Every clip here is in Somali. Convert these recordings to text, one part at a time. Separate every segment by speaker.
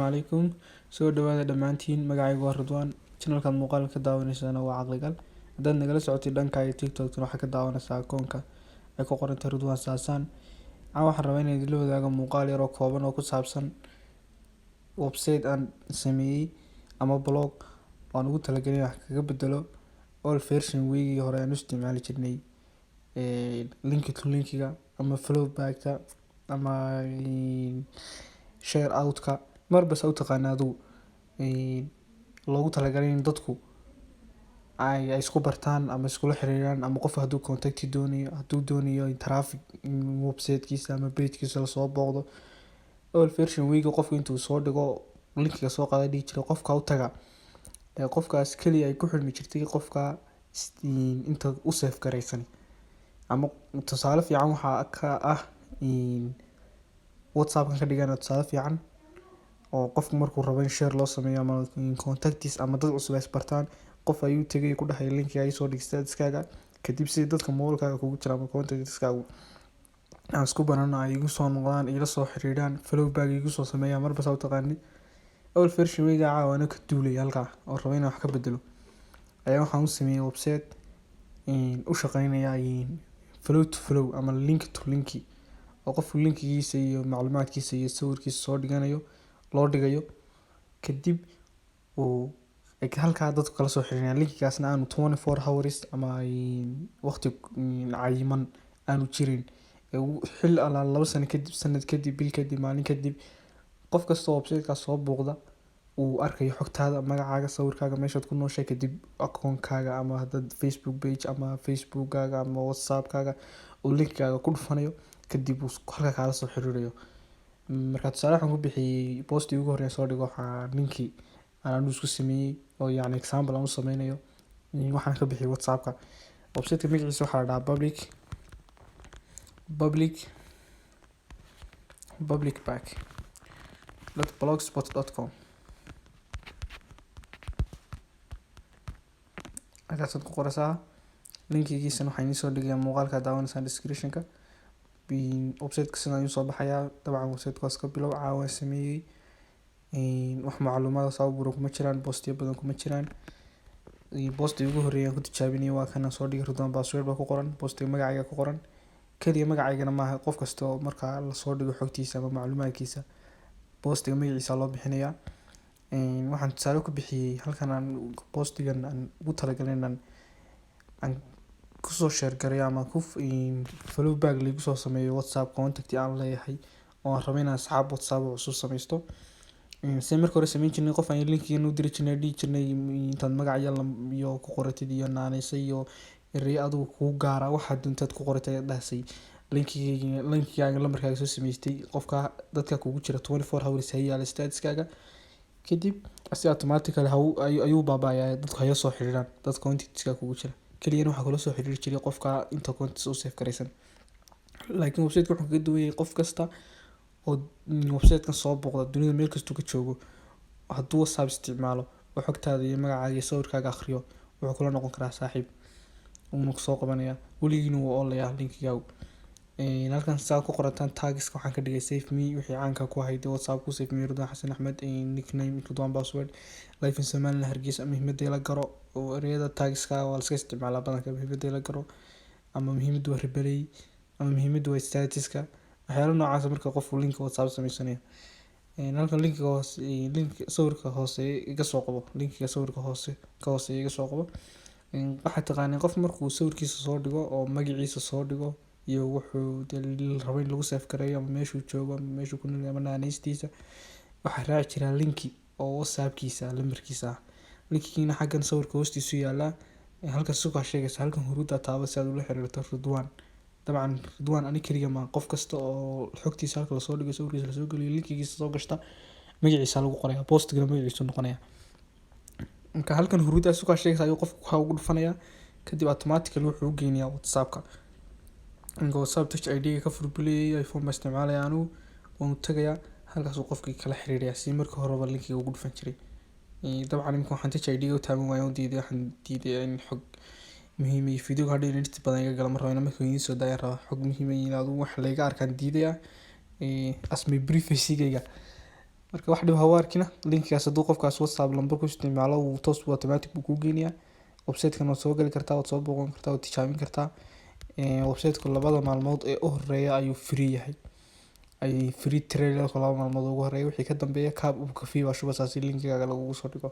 Speaker 1: Asalaamu calaykum. Soo dhawaada dhammaantiin. Magacaygu waa Ridwaan. Channelkan muuqaalka ka daawanaysana waa Caqligal. Haddaad nagala socotay dhanka TikTok waxaa ka daawanaysaa akoonka ay ku qorantay Ridwaan Saasaan. Waxaan rabaa inaan idinla wadaago muuqaal yar oo kooban oo ku saabsan website aan sameeyay ama blog aan ugu talagalay wax kaga bedelo old version weygii hore aan u isticmaali jirnay linkiga ama flow back-ka ama share out-ka marba sa u taqaanaadu loogu talagalay in dadku ay isku bartaan ama iskula xiriiraan ama qof hadduu contact doonayo traffic website-kiisa ama page-kiisa la soo booqdo old version weyga qofku intuu soo dhigo linkiga soo qaada dhigi jiray qofka u taga qofkaas kaliya ay ku xirmi jirtay qofka inta u save garaysan ama tusaale fiican waxaa ka ah WhatsApp-kan ka dhigana tusaale fiican oo qofku markuu rabo in share loo sameeyo ama contacts ama dad cusub ay isbartaan qof ayuu tagay ku dhahay linkiga ay soo dhigtay iskaaga kadib si dadka moolkaaga kugu jira ama contactskaagu aan isku banana ay igu soo noqdaan ila soo xiriiraan follow back igu soo sameeyaan marba saa u taqaanid old version weyga caawana ka duulay halkaa oo rabo inaan wax ka bedelo ayaa waxaan u sameeyay website u shaqeynaya flow to flow ama link to linki oo qofku linkigiisa iyo macluumaadkiisa iyo sawirkiisa soo dhiganayo loo dhigayo kadib uu halkaa dadku kala soo xiriiraan linkigaasna aanu 24 hours ama waqti cayiman aanu jirin xil alla 2 sano kadib sanad kadib bil kadib maalin kadib qof kasta oo website-ka soo booqda uu arkayo xogtaada magacaaga sawirkaaga meeshaad ku nooshay kadib akoonkaaga ama hadad Facebook page ama Facebookkaaga ama WhatsApp-kaaga uu linkaaga ku dhufanayo kadib uu halka kala soo xiriirayo marka tusaale waxaan ku bixiyay post ugu horreeyay soo dhigo waxaa linki aan isku sameeyay oo yani example aan u sameynayo waxaan ka bixiyay WhatsApp-ka website-ka magaciisa waxaa la dhahaa publicback.blogspot.com halkaasaad ku qoraysaa linkigiisana waxaa idiin soo dhigayaa muuqaalka daawanaysaa description-ka website-ka sidaan ayuu soo baxayaa dabcan website-kaas ka bilow caawa sameeyay wax macluumaad sabab buuro kuma jiraan postiyo badan kuma jiraan post ugu horreeyay ku tijaabinay waa kana soo dhigay Ridwaan password ba ku qoran postiga magacayga ku qoran kaliya magacaygana maaha qof kasta oo marka la soo dhigo xogtiisa ama macluumaadkiisa postiga magaciisa loo bixinayaa waxaan tusaale ku bixiyay halkan aan postigan aan ugu talagalay aan ku soo share gareeyo ama ku follow back lagu soo sameeyo WhatsApp contact aan leeyahay oo aan rabo inaan asxaab WhatsApp cusub sameysto marka hore sameyn jirnay qof aan linkiga u diri jirnay intaad magaca iyo ku qoratid iyo naanaysa iyo eray adigu ku gaara waxa duntaad ku qoratay dhaasay linkigaaga lambarkaaga soo sameystay qofka dadka kugu jira 24 hours hay'ala statuskaaga kadib asi automatically ayuu baabaaya dadku hayo soo xiriiraan dad contactska kugu jira kaliya waxa kala soo xiriiri jiray qofka inta contacts u save garaysan laakiin website-ka wuxuu ka duwayay qof kasta oo website-kan soo booqda dunida meel kasta ka joogo hadduu WhatsApp isticmaalo oo xogtaada iyo magacaaga iyo sawirkaaga akhriyo wuxuu kula noqon karaa saaxiib uuna soo qabanaya weligiina wuu oolayaa linkigaagu halkan saa ku qorataan tagska waxaan ka dhigay save me wixii caanka ku ahayd WhatsApp ku save me Ridwaan Xasan Axmed nickname Ridwaan password live in Soomaaliya Hargeysa muhiimadda la garo oo ereyada tagska waa la iska isticmaalaa badanka muhiimadda la garo ama muhiimaddu waa rebelay ama muhiimaddu waa statuska waxyaalo noocaas marka qofku link WhatsApp sameysanayo halkan linkiga hoose link sawirka hoose iga soo qabo linkiga sawirka hoose ka hoose iga soo qabo waxa taqaanay qof markuu sawirkiisa soo dhigo oo magaciisa soo dhigo iyo wuxuu rabo in lagu save gareeyo ama meeshuu joogo ama meeshuu ku nool yahay ama naanaystiisa waxa raaci jira linki oo WhatsApp-kiisa lambarkiisa linkigiina xaggan sawirka hoostiisa yaala halka suuqa sheegaysa halkan huruuda taaba si aad ula xiriirto Ridwaan dabcan Ridwaan ani kaliya ma qof kasta oo xogtiisa halka la soo dhigo sawirkiisa la soo geliyo linkigiisa soo gashta magaciisa lagu qorayaa postiga magaciisa noqonaya marka halkan huruuda suuqa sheegaysa ayuu qofku waxa ugu dhufanayaa kadib automatically wuxuu u geynayaa WhatsApp-ka WhatsApp touch ID ka furbilay iPhone ba isticmaalaya anu oo tagaya halkaas uu qofkii kala xiriiraya si marka horeba linkiga ugu dhufan jiray dabcan imka waxaan touch ID u taagan waayo diiday in xog muhiim ah video hadii inta badan iga gala mar rabo markii uu soo daayay rabo xog muhiim ah inaad wax laga arkaan diidaya asmi privacy-gayga marka wax dhib ha u arkina linkigaas hadduu qofkaas whatsapp lambar ku isticmaalo wuu toos automatic buu kuu geynayaa website-kan waad soo gali kartaa waad soo booqan kartaa waad tijaabin kartaa website-ku labada maalmood ee u horeeya ayuu free yahay ay free trial laba maalmood ugu horeeya wixii ka dambeeya kaab uu ka fee shubasaasi linkigaaga lagugu soo dhigo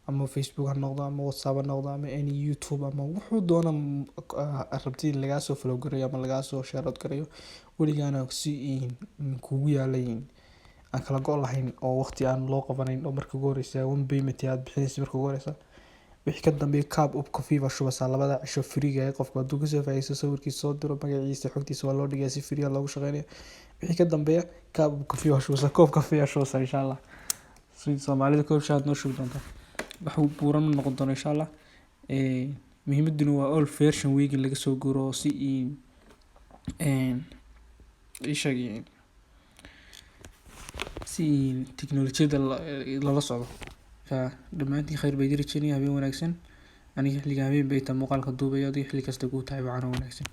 Speaker 1: ama Facebook ha noqdo ama WhatsApp ha noqdo ama any YouTube ama wuxuu doona rabtiin lagaa soo follow gareeyo ama lagaa soo share out gareeyo weligaana si kugu yaalayn aan kala go' lahayn oo waqti aan loo qabanayn oo marka ugu horeysa one payment aad bixinaysa marka ugu horeysa wixii ka dambeeya kaab uu ka fee shubasa labada cisho free ga qofka hadduu ka soo faa'iideysto sawirkiisa soo diro magaciisa xogtiisa waa loo dhigay si free ah loogu shaqeynayo wixii ka dambeeya kaab uu ka fee shubasa koob ka fee shubasa insha Allah si Soomaalida koob shaad noo shub doonta wax uu buuran noqon doono insha Allah muhiimaduna waa all version week laga soo guro si ishagii si teknolojiyada lala socdo dhamaantii khayr bay jiri jireen habeen wanaagsan aniga xilliga habeen bay taa muuqaalka duubay adiga xilli kasta ku tahay wacana wanaagsan